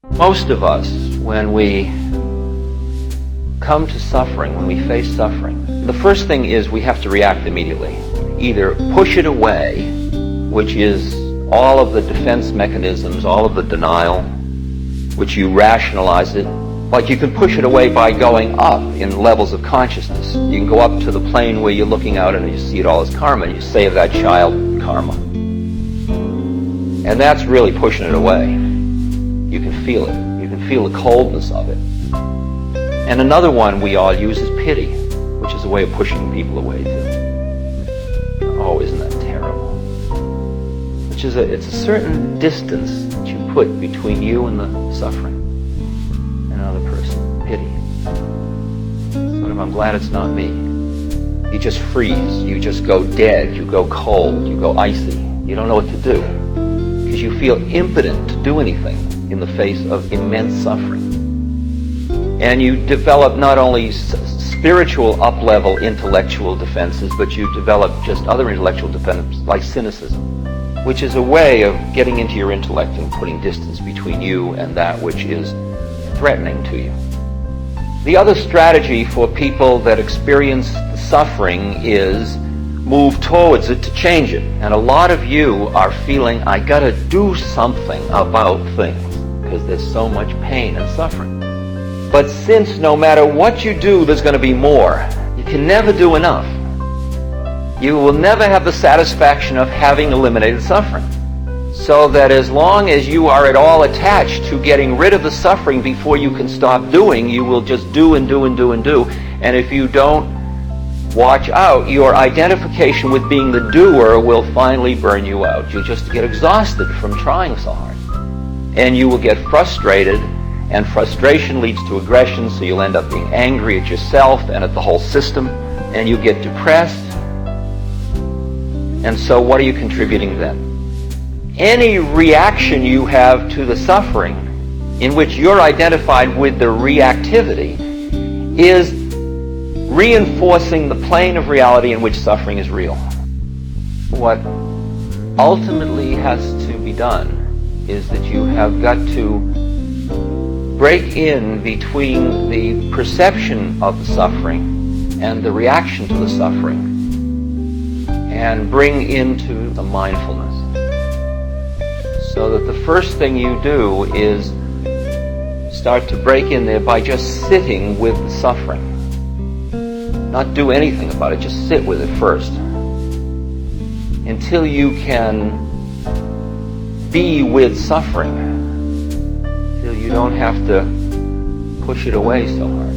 Most of us, when we come to suffering, when we face suffering, the first thing is we have to react immediately. Either push it away, which is all of the defense mechanisms, all of the denial, which you rationalize it. Like you can push it away by going up in levels of consciousness. You can go up to the plane where you're looking out and you see it all as karma, and you save that child karma. And that's really pushing it away. You can feel it. You can feel the coldness of it. And another one we all use is pity, which is a way of pushing people away too. Oh, isn't that terrible? Which is it's a certain distance that you put between you and the suffering. Another person, pity. Sort of, I'm glad it's not me. You just freeze. You just go dead. You go cold. You go icy. You don't know what to do because you feel impotent to do anything in the face of immense suffering. And you develop not only spiritual up-level intellectual defenses, but you develop just other intellectual defenses like cynicism, which is a way of getting into your intellect and putting distance between you and that which is threatening to you. The other strategy for people that experience the suffering is move towards it to change it. And a lot of you are feeling, I gotta do something about things because there's so much pain and suffering. But since no matter what you do, there's going to be more, you can never do enough. You will never have the satisfaction of having eliminated suffering. So that as long as you are at all attached to getting rid of the suffering before you can stop doing, you will just do and do and do and do. And if you don't watch out, your identification with being the doer will finally burn you out. You'll just get exhausted from trying so hard. And you will get frustrated, and frustration leads to aggression, so you'll end up being angry at yourself and at the whole system, and you get depressed. And so what are you contributing then? Any reaction you have to the suffering in which you're identified with the reactivity is reinforcing the plane of reality in which suffering is real. What ultimately has to be done is that you have got to break in between the perception of the suffering and the reaction to the suffering and bring into the mindfulness. So that the first thing you do is start to break in there by just sitting with the suffering. Not do anything about it, just sit with it first. Until you can be with suffering. Until you don't have to push it away so hard.